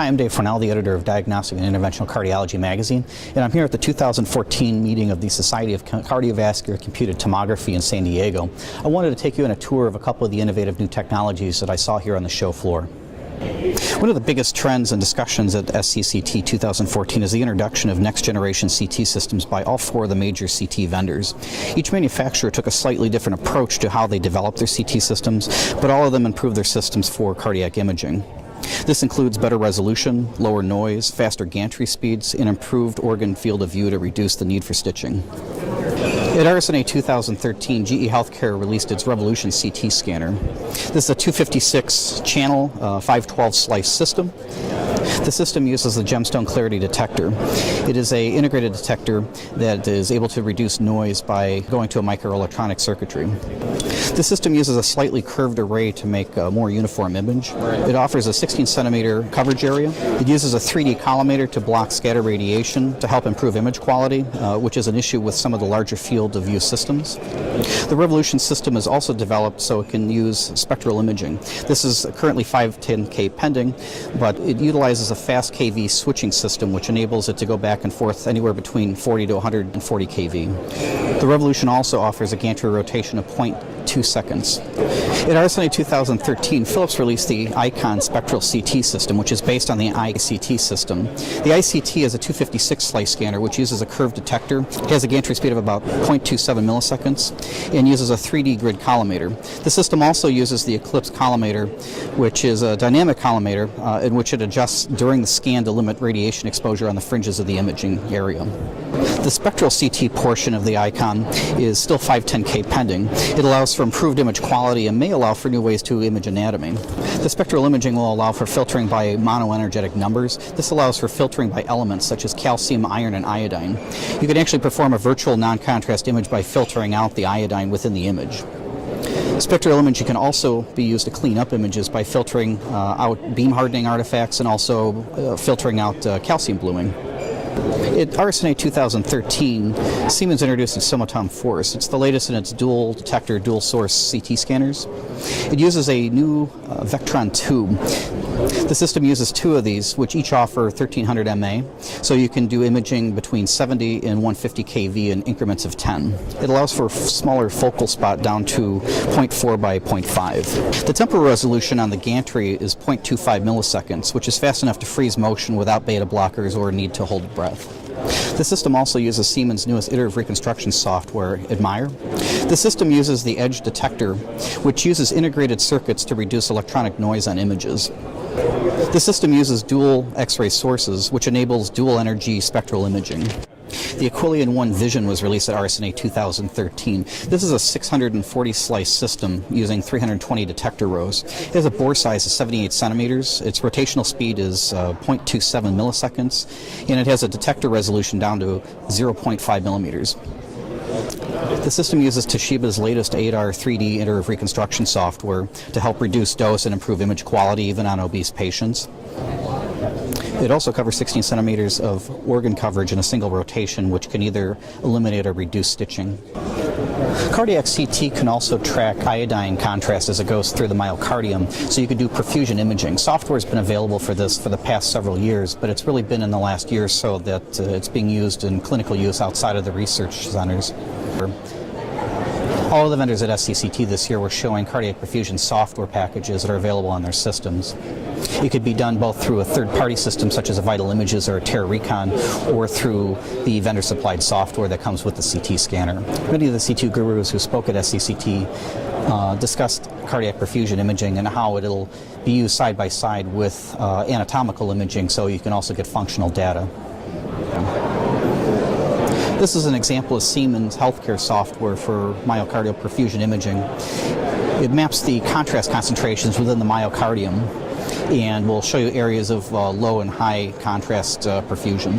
Hi, I'm Dave Fornell, the editor of Diagnostic and Interventional Cardiology magazine, and I'm here at the 2014 meeting of the Society of Cardiovascular Computed Tomography in San Diego. I wanted to take you on a tour of a couple of the innovative new technologies that I saw here on the show floor. One of the biggest trends and discussions at SCCT 2014 is the introduction of next-generation CT systems by all four of the major CT vendors. Each manufacturer took a slightly different approach to how they developed their CT systems, but all of them improved their systems for cardiac imaging. This includes better resolution, lower noise, faster gantry speeds, and improved organ field of view to reduce the need for stitching. At RSNA 2013, GE Healthcare released its Revolution CT scanner. This is a 256-channel, 512 slice system. The system uses the gemstone clarity detector. It is an integrated detector that is able to reduce noise by going to a microelectronic circuitry. The system uses a slightly curved array to make a more uniform image. It offers a 16-centimeter coverage area. It uses a 3D collimator to block scatter radiation to help improve image quality, which is an issue with some of the larger field of view systems. The Revolution system is also developed so it can use spectral imaging. This is currently 510K pending, but it utilizes a fast kV switching system which enables it to go back and forth anywhere between 40 to 140 kV. The Revolution also offers a gantry rotation of 0.2 seconds. At RSNA 2013, Philips released the Icon Spectral CT system, which is based on the ICT system. The ICT is a 256 slice scanner which uses a curved detector. It has a gantry speed of about 0.27 milliseconds and uses a 3D grid collimator. The system also uses the Eclipse collimator, which is a dynamic collimator in which it adjusts during the scan to limit radiation exposure on the fringes of the imaging area. The Spectral CT portion of the Icon is still 510K pending. It allows for improved image quality and may allow for new ways to image anatomy. The spectral imaging will allow for filtering by monoenergetic numbers. This allows for filtering by elements such as calcium, iron, and iodine. You can actually perform a virtual non-contrast image by filtering out the iodine within the image. Spectral imaging can also be used to clean up images by filtering out beam hardening artifacts and also filtering out calcium bluing. At RSNA 2013, Siemens introduced its Somatom Force. It's the latest in its dual detector, dual source CT scanners. It uses a new Vectron tube. The system uses two of these, which each offer 1300 mA, so you can do imaging between 70 and 150 kV in increments of 10. It allows for a smaller focal spot down to 0.4 by 0.5. The temporal resolution on the gantry is 0.25 milliseconds, which is fast enough to freeze motion without beta blockers or need to hold breath. The system also uses Siemens' newest iterative reconstruction software, Admire. The system uses the Edge detector, which uses integrated circuits to reduce electronic noise on images. The system uses dual X-ray sources, which enables dual energy spectral imaging. The Aquilion 1 Vision was released at RSNA 2013. This is a 640 slice system using 320 detector rows. It has a bore size of 78 centimeters. Its rotational speed is 0.27 milliseconds, and it has a detector resolution down to 0.5 millimeters. The system uses Toshiba's latest ADAR 3D iterative reconstruction software to help reduce dose and improve image quality even on obese patients. It also covers 16 centimeters of organ coverage in a single rotation, which can either eliminate or reduce stitching. Cardiac CT can also track iodine contrast as it goes through the myocardium, so you could do perfusion imaging. Software has been available for this for the past several years, but it's really been in the last year or so that it's being used in clinical use outside of the research centers. All of the vendors at SCCT this year were showing cardiac perfusion software packages that are available on their systems. It could be done both through a third-party system such as a Vital Images or a Terra Recon, or through the vendor-supplied software that comes with the CT scanner. Many of the CT gurus who spoke at SCCT discussed cardiac perfusion imaging and how it'll be used side by side with anatomical imaging, so you can also get functional data. This is an example of Siemens healthcare software for myocardial perfusion imaging. It maps the contrast concentrations within the myocardium and will show you areas of low and high contrast perfusion.